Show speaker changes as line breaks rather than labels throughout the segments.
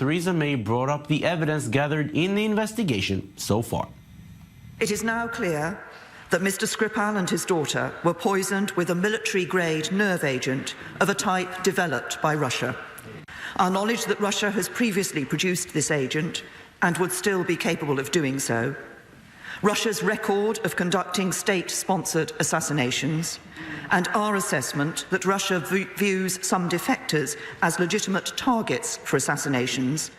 Theresa May brought up the evidence gathered in the investigation so far.
It is now clear that Mr. Skripal and his daughter were poisoned with a military-grade nerve agent of a type developed by Russia. Our knowledge that Russia has previously produced this agent and would still be capable of doing so, Russia's record of conducting state-sponsored assassinations, and our assessment that Russia views some defectors as legitimate targets for assassinations,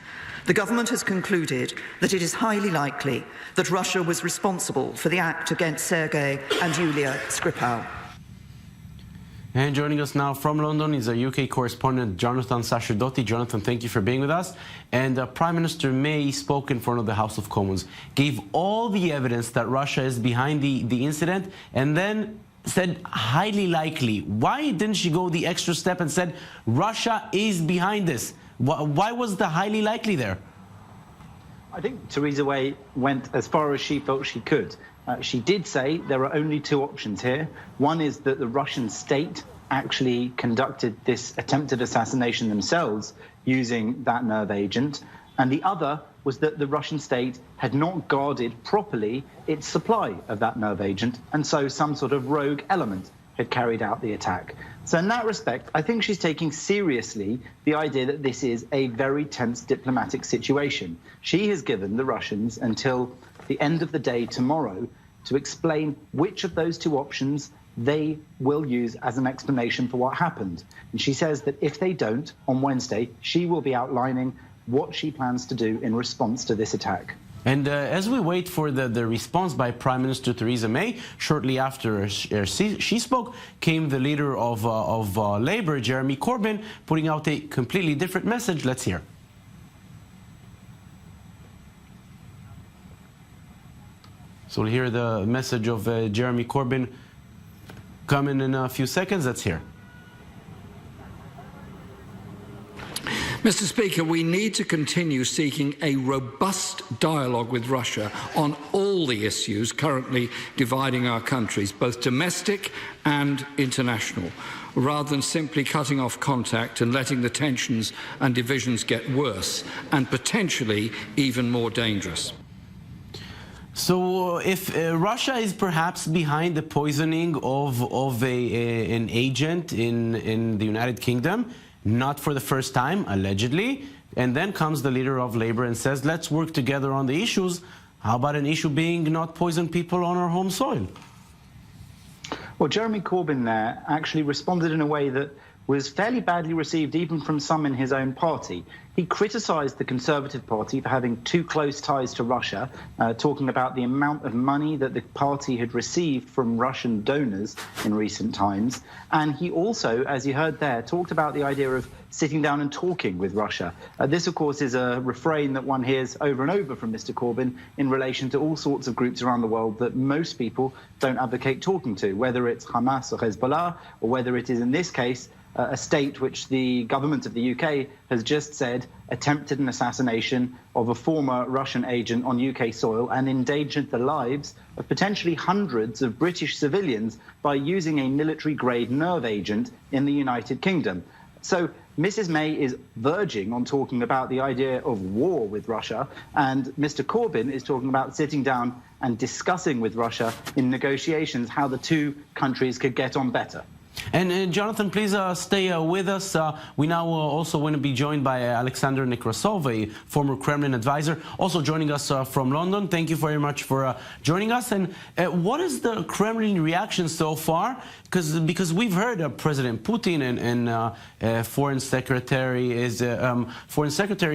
the government has concluded that it is highly likely that Russia was responsible for the act against Sergei and Yulia Skripal.
And joining us now from London is a UK correspondent, Jonathan Sacerdoti. Jonathan, thank you for being with us. And Prime Minister May spoke in front of the House of Commons, gave all the evidence that Russia is behind the incident, and then said highly likely. Why didn't she go the extra step and said Russia is behind this? Why was the highly likely there?
I think Theresa May went as far as she felt she could. She did say there are only two options here. One is that the Russian state actually conducted this attempted assassination themselves using that nerve agent. And the other was that the Russian state had not guarded properly its supply of that nerve agent, and so some sort of rogue element had carried out the attack. So in that respect, I think she's taking seriously the idea that this is a very tense diplomatic situation. She has given the Russians until the end of the day tomorrow to explain which of those two options they will use as an explanation for what happened. And she says that if they don't, on Wednesday, she will be outlining what she plans to do in response to this attack.
And as we wait for the response by Prime Minister Theresa May, shortly after she spoke, came the leader of Labour, Jeremy Corbyn, putting out a completely different message. Let's hear. So we'll hear the message of Jeremy Corbyn coming in a few seconds. Let's hear.
Mr. Speaker, we need to continue seeking a robust dialogue with Russia on all the issues currently dividing our countries, both domestic and international, rather than simply cutting off contact and letting the tensions and divisions get worse and potentially even more dangerous.
So if Russia is perhaps behind the poisoning of an agent in the United Kingdom, not for the first time, allegedly, and then comes the leader of Labour and says, let's work together on the issues. How about an issue being not poison people on our home soil?
Well, Jeremy Corbyn there actually responded in a way that was fairly badly received even from some in his own party. He criticised the Conservative Party for having too close ties to Russia, talking about the amount of money that the party had received from Russian donors in recent times. And he also, as you heard there, talked about the idea of sitting down and talking with Russia. This, of course, is a refrain that one hears over and over from Mr. Corbyn in relation to all sorts of groups around the world that most people don't advocate talking to, whether it's Hamas or Hezbollah, or whether it is, in this case, a state which the government of the UK has just said attempted an assassination of a former Russian agent on UK soil and endangered the lives of potentially hundreds of British civilians by using a military-grade nerve agent in the United Kingdom. So Mrs. May is verging on talking about the idea of war with Russia, and Mr. Corbyn is talking about sitting down and discussing with Russia in negotiations how the two countries could get on better.
And Jonathan, please stay with us. We now also want to be joined by Alexander Nekrassov, a former Kremlin advisor, also joining us from London. Thank you very much for joining us. And what is the Kremlin reaction so far? Because we've heard President Putin and Foreign Secretary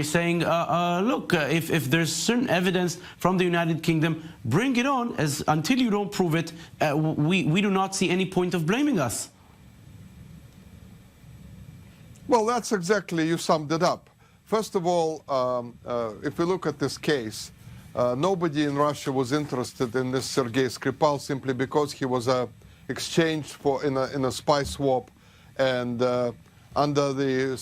saying, look, if there's certain evidence from the United Kingdom, bring it on. Until you don't prove it, we do not see any point of blaming us.
Well, that's exactly, you summed it up. First of all, if we look at this case, nobody in Russia was interested in this Sergei Skripal simply because he was exchanged in a spy swap, and under the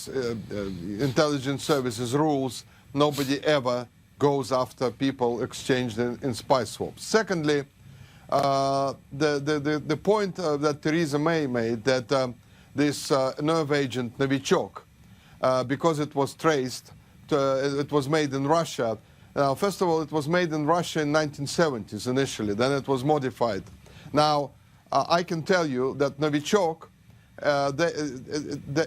intelligence services rules, nobody ever goes after people exchanged in spy swaps. Secondly, the point that Theresa May made, that this nerve agent Novichok, because it was traced it was made in Russia. Now, first of all, it was made in Russia in 1970s initially. Then it was modified. Now, I can tell you that Novichok,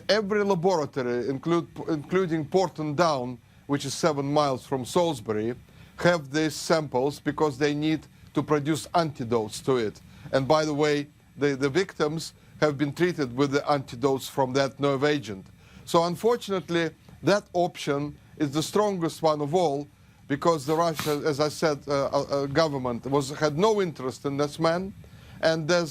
every laboratory, including Porton Down, which is 7 miles from Salisbury, have these samples because they need to produce antidotes to it. And by the way, the victims have been treated with the antidotes from that nerve agent. So unfortunately, that option is the strongest one of all, because the Russia, as I said, government had no interest in this man, and the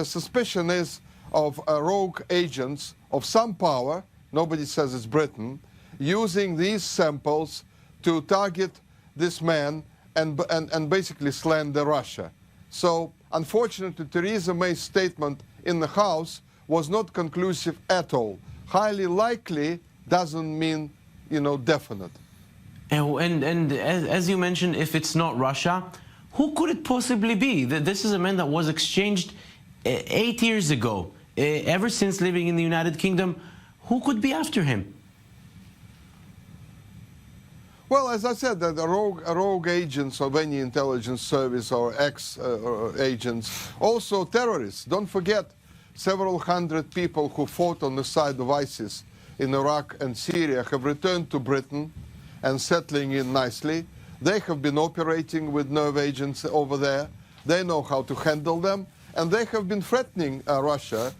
suspicion is of rogue agents of some power, nobody says it's Britain, using these samples to target this man and basically slander Russia. So unfortunately, Theresa May's statement in the House was not conclusive at all. Highly likely doesn't mean, definite.
And as you mentioned, if it's not Russia, who could it possibly be? This is a man that was exchanged 8 years ago. Ever since living in the United Kingdom, who could be after him?
Well, as I said, the rogue agents of any intelligence service or ex-agents, also terrorists. Don't forget, several hundred people who fought on the side of ISIS in Iraq and Syria have returned to Britain and settling in nicely. They have been operating with nerve agents over there. They know how to handle them. And they have been threatening Russia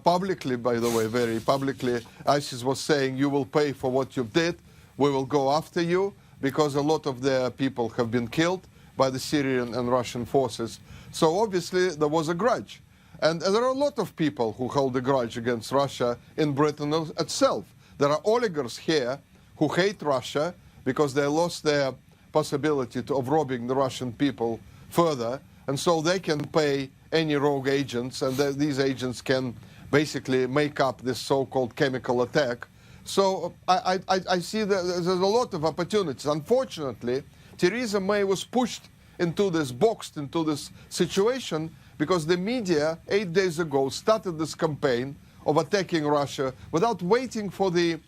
publicly, by the way, very publicly. ISIS was saying, you will pay for what you did. We will go after you, because a lot of their people have been killed by the Syrian and Russian forces. So obviously there was a grudge. And there are a lot of people who hold a grudge against Russia in Britain itself. There are oligarchs here who hate Russia because they lost their possibility of robbing the Russian people further. And so they can pay any rogue agents, and these agents can basically make up this so-called chemical attack. So I see that there's a lot of opportunities. Unfortunately, Theresa May was pushed into this, boxed into this situation, because the media 8 days ago started this campaign of attacking Russia without waiting for the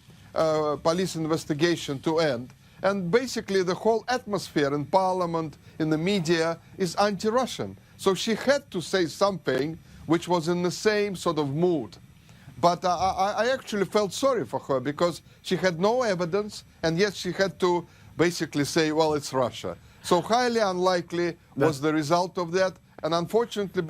police investigation to end. And basically the whole atmosphere in parliament, in the media, is anti-Russian. So she had to say something which was in the same sort of mood. But I actually felt sorry for her, because she had no evidence, and yet she had to basically say, well, it's Russia. So highly unlikely was the result of that. And unfortunately,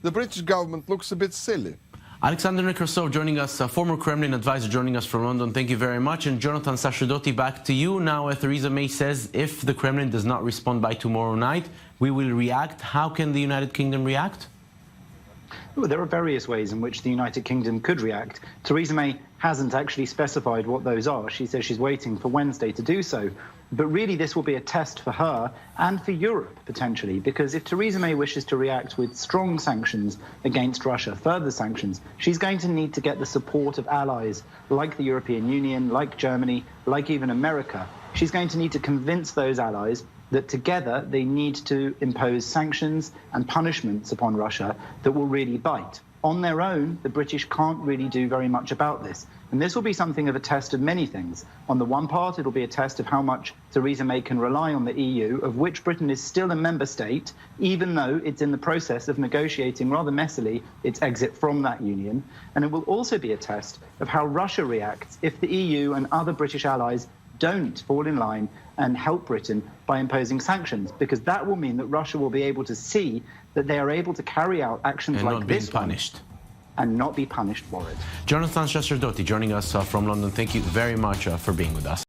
the British government looks a bit silly.
Alexander Nekrassov joining us, former Kremlin advisor joining us from London. Thank you very much. And Jonathan Sacerdoti, back to you. Now, Theresa May says if the Kremlin does not respond by tomorrow night, we will react. How can the United Kingdom react?
Well, there are various ways in which the United Kingdom could react. Theresa May hasn't actually specified what those are. She says she's waiting for Wednesday to do so. But really, this will be a test for her and for Europe, potentially, because if Theresa May wishes to react with strong sanctions against Russia, further sanctions, she's going to need to get the support of allies like the European Union, like Germany, like even America. She's going to need to convince those allies that together they need to impose sanctions and punishments upon Russia that will really bite. On their own, the British can't really do very much about this. And this will be something of a test of many things. On the one part, it'll be a test of how much Theresa May can rely on the EU, of which Britain is still a member state, even though it's in the process of negotiating rather messily its exit from that union. And it will also be a test of how Russia reacts if the EU and other British allies don't fall in line and help Britain by imposing sanctions, because that will mean that Russia will be able to see that they are able to carry out actions like this one and not be punished for it.
Jonathan Sacerdoti joining us from London. Thank you very much for being with us.